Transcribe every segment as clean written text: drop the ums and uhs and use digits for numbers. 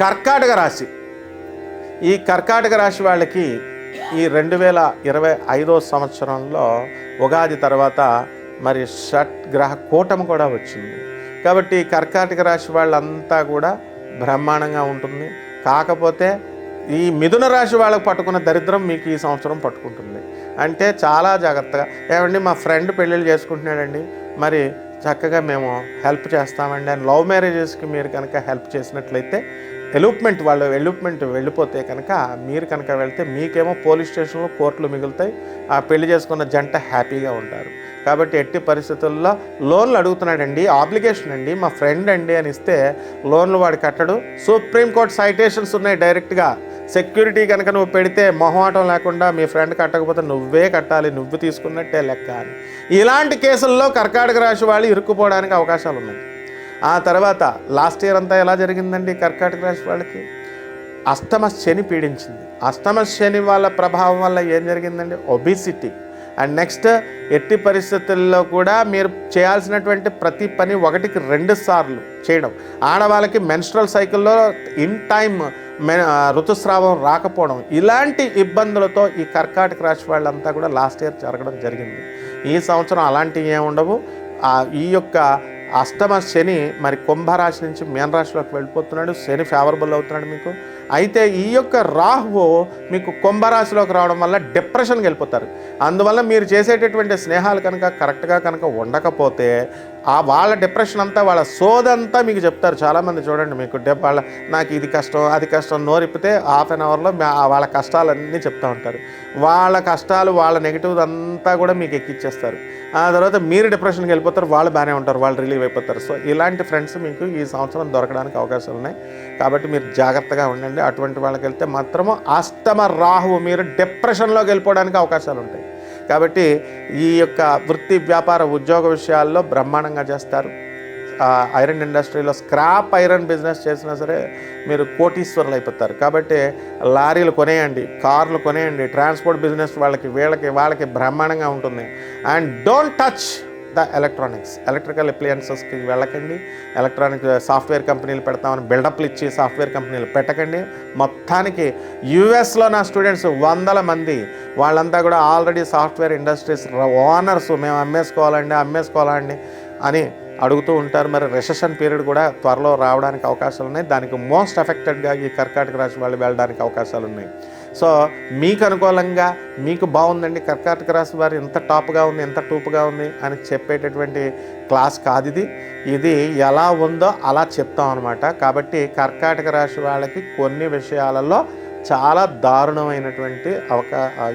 కర్కాటక రాశి. ఈ కర్కాటక రాశి వాళ్ళకి ఈ 2025 సంవత్సరంలో ఉగాది తర్వాత మరి షట్గ్రహ కూటమి కూడా వచ్చింది. కాబట్టి కర్కాటక రాశి వాళ్ళంతా కూడా బ్రహ్మాండంగా ఉంటుంది. కాకపోతే ఈ మిథున రాశి వాళ్ళకు పట్టుకున్న దరిద్రం మీకు ఈ సంవత్సరం పట్టుకుంటుంది. అంటే చాలా జాగ్రత్తగా, ఏమండి మా ఫ్రెండ్ పెళ్ళిళ్ళు చేసుకుంటున్నాడండి, మరి చక్కగా మేము హెల్ప్ చేస్తామండి అని లవ్ మ్యారేజెస్కి మీరు కనుక హెల్ప్ చేసినట్లయితే, ఎల్యూప్మెంట్ వెళ్ళిపోతే కనుక మీరు కనుక వెళ్తే మీకేమో పోలీస్ స్టేషన్లో కోర్టులు మిగులుతాయి, ఆ పెళ్లి చేసుకున్న జంట హ్యాపీగా ఉంటారు. కాబట్టి ఎట్టి పరిస్థితుల్లో లోన్లు అడుగుతున్నాడండి, ఆబ్లిగేషన్ అండి, మా ఫ్రెండ్ అండి అని ఇస్తే లోన్లు వాడు కట్టడు. సుప్రీంకోర్టు సైటేషన్స్ ఉన్నాయి డైరెక్ట్గా. సెక్యూరిటీ కనుక నువ్వు పెడితే మొహమాటం లేకుండా మీ ఫ్రెండ్ కట్టకపోతే నువ్వే కట్టాలి, నువ్వు తీసుకున్నట్టే లెక్క అని. ఇలాంటి కేసుల్లో కర్కాటక రాశి వాళ్ళు ఇరుక్కుపోవడానికి అవకాశాలు ఉన్నాయి. ఆ తర్వాత లాస్ట్ ఇయర్ అంతా ఎలా జరిగిందండి కర్కాటక రాశి వాళ్ళకి? అష్టమ శని పీడించింది. అష్టమ శని వాళ్ళ ప్రభావం వల్ల ఏం జరిగిందండి? ఒబిసిటీ. అండ్ నెక్స్ట్, ఎట్టి పరిస్థితుల్లో కూడా మీరు చేయాల్సినటువంటి ప్రతి పని 1కి 2 సార్లు చేయడం. ఆడవాళ్ళకి మెన్స్ట్రల్ సైకిల్లో ఇన్ టైం ఋతుస్రావం రాకపోవడం, ఇలాంటి ఇబ్బందులతో ఈ కర్కాటక రాశి వాళ్ళంతా కూడా లాస్ట్ ఇయర్ జరగడం జరిగింది. ఈ సంవత్సరం అలాంటివి ఏమి ఉండవు. ఈ యొక్క అష్టమ శని మరి కుంభరాశి నుంచి మీనరాశిలోకి వెళ్ళిపోతున్నాడు. శని ఫేవరబుల్ అవుతున్నాడు మీకు. అయితే ఈ యొక్క రాహువు మీకు కుంభరాశిలోకి రావడం వల్ల డిప్రెషన్కి వెళ్ళిపోతారు. అందువల్ల మీరు చేసేటటువంటి స్నేహాలు కనుక కరెక్ట్గా కనుక ఉండకపోతే వాళ్ళ డిప్రెషన్ అంతా, వాళ్ళ సోదంతా మీకు చెప్తారు. చాలామంది చూడండి, మీకు వాళ్ళ నాకు ఇది కష్టం అది కష్టం నోరిప్పితే హాఫ్ అన్ అవర్లో వాళ్ళ కష్టాలన్నీ చెప్తూ ఉంటారు. వాళ్ళ కష్టాలు, వాళ్ళ నెగిటివ్ అంతా కూడా మీకు ఎక్కిచ్చేస్తారు. ఆ తర్వాత మీరు డిప్రెషన్కి వెళ్ళిపోతారు, వాళ్ళు బాగానే ఉంటారు, వాళ్ళు రిలీవ్ అయిపోతారు. సో ఇలాంటి ఫ్రెండ్స్ మీకు ఈ సంవత్సరం దొరకడానికి అవకాశాలు ఉన్నాయి. కాబట్టి మీరు జాగ్రత్తగా ఉండండి. అటువంటి వాళ్ళకి వెళ్తే మాత్రము అష్టమ రాహువు మీరు డిప్రెషన్లోకి వెళ్ళిపోవడానికి అవకాశాలు ఉంటాయి. కాబట్టి ఈ యొక్క వృత్తి, వ్యాపార, ఉద్యోగ విషయాల్లో బ్రహ్మాండంగా చేస్తారు. ఐరన్ ఇండస్ట్రీలో స్క్రాప్ ఐరన్ బిజినెస్ చేసినా సరే మీరు కోటీశ్వరులు అయిపోతారు. కాబట్టి లారీలు కొనేయండి, కార్లు కొనేయండి, ట్రాన్స్పోర్ట్ బిజినెస్ వాళ్ళకి బ్రహ్మాండంగా ఉంటుంది. And don't touch the electrical అప్లయన్సెస్కి వెళ్ళకండి. ఎలక్ట్రానిక్ సాఫ్ట్వేర్ కంపెనీలు పెడతామని బిల్డప్లు ఇచ్చి సాఫ్ట్వేర్ కంపెనీలు పెట్టకండి. మొత్తానికి యుఎస్లో నా స్టూడెంట్స్ 100 మంది, వాళ్ళంతా కూడా ఆల్రెడీ సాఫ్ట్వేర్ ఇండస్ట్రీస్ ఓనర్స్. మేము అమ్మేసుకోవాలండి అని అడుగుతూ ఉంటారు. మరి రిసెషన్ పీరియడ్ కూడా త్వరలో రావడానికి అవకాశాలు ఉన్నాయి. దానికి మోస్ట్ ఎఫెక్టెడ్గా ఈ కర్కాటక రాశి వాళ్ళు వెళ్ళడానికి అవకాశాలు ఉన్నాయి. సో మీకు అనుకూలంగా, మీకు బాగుందండి కర్కాటక రాశి వారు ఎంత టాప్గా ఉంది, ఎంత టూప్గా ఉంది అని చెప్పేటటువంటి క్లాస్ కాదు ఇది. ఇది ఎలా ఉందో అలా చెప్తాం అనమాట. కాబట్టి కర్కాటక రాశి వాళ్ళకి కొన్ని విషయాలలో చాలా దారుణమైనటువంటి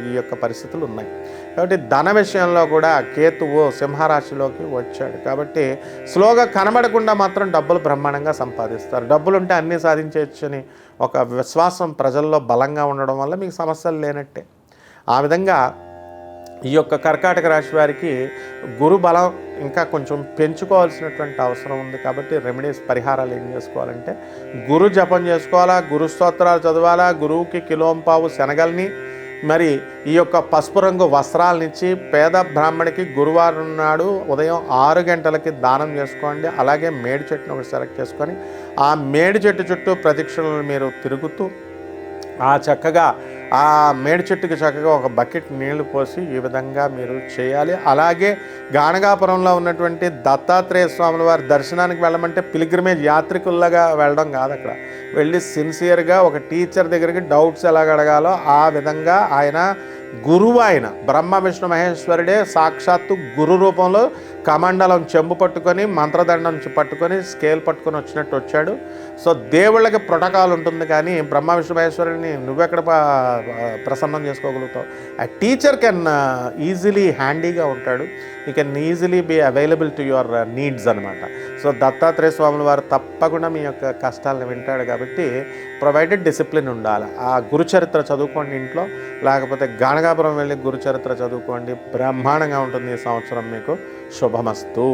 ఈ యొక్క పరిస్థితులు ఉన్నాయి. కాబట్టి ధన విషయంలో కూడా కేతువు సింహరాశిలోకి వచ్చాడు. కాబట్టి స్లోగా కనబడకుండా మాత్రం డబ్బులు బ్రహ్మాండంగా సంపాదిస్తారు. డబ్బులుంటే అన్నీ సాధించవచ్చని ఒక విశ్వాసం ప్రజల్లో బలంగా ఉండడం వల్ల మీకు సమస్యలు లేనట్టే. ఆ విధంగా ఈ యొక్క కర్కాటక రాశి వారికి గురు బలం ఇంకా కొంచెం పెంచుకోవాల్సినటువంటి అవసరం ఉంది. కాబట్టి రెమెడీస్, పరిహారాలు ఏం చేసుకోవాలంటే గురు జపం చేసుకోవాలా, గురు స్తోత్రాలు చదవాలా, గురువుకి కిలోంపావు శనగల్ని, మరి ఈ యొక్క పసుపు రంగు వస్త్రాలనిచ్చి పేద బ్రాహ్మణికి గురువారం నాడు ఉదయం 6 గంటలకి దానం చేసుకోండి. అలాగే మేడి చెట్టును ఒకటి సెలెక్ట్ చేసుకొని ఆ మేడి చెట్టు చుట్టూ ప్రదక్షిణలు మీరు తిరుగుతూ ఆ మేడి చెట్టుకి చక్కగా ఒక బకెట్ నీళ్లు పోసి ఈ విధంగా మీరు చేయాలి. అలాగే గాణగాపురంలో ఉన్నటువంటి దత్తాత్రేయ స్వాముల వారి దర్శనానికి వెళ్ళమంటే పిలిగ్రిమేజ్ యాత్రికుల్లాగా వెళ్ళడం కాదు. అక్కడ వెళ్ళి సిన్సియర్గా ఒక టీచర్ దగ్గరికి డౌట్స్ ఎలాగ అడగాలో ఆ విధంగా ఆయన గురువు, ఆయన బ్రహ్మ విష్ణు మహేశ్వరుడే సాక్షాత్తు గురు రూపంలో కమండలం చెంబు పట్టుకొని, మంత్రదండం పట్టుకొని, స్కేల్ పట్టుకొని వచ్చినట్టు వచ్చాడు. సో దేవుళ్ళకి ప్రోటోకాల్ ఉంటుంది, కానీ బ్రహ్మ విష్ణు మహేశ్వరుడిని నువ్వెక్కడ ప్రసన్నం చేసుకోగలుగుతావు? ఆ టీచర్ కెన్ ఈజీలీ హ్యాండీగా ఉంటాడు. You can easily be available to your needs అనమాట. సో దత్తాత్రేయ స్వాముల వారు తప్పకుండా మీ యొక్క కష్టాలను వింటాడు. కాబట్టి ప్రొవైడెడ్ డిసిప్లిన్ ఉండాలి. ఆ గురుచరిత్ర చదువుకోండి ఇంట్లో, లేకపోతే గాణగాపురం వెళ్ళి గురుచరిత్ర చదువుకోండి. బ్రహ్మాండంగా ఉంటుంది ఈ సంవత్సరం మీకు. శుభమస్తు.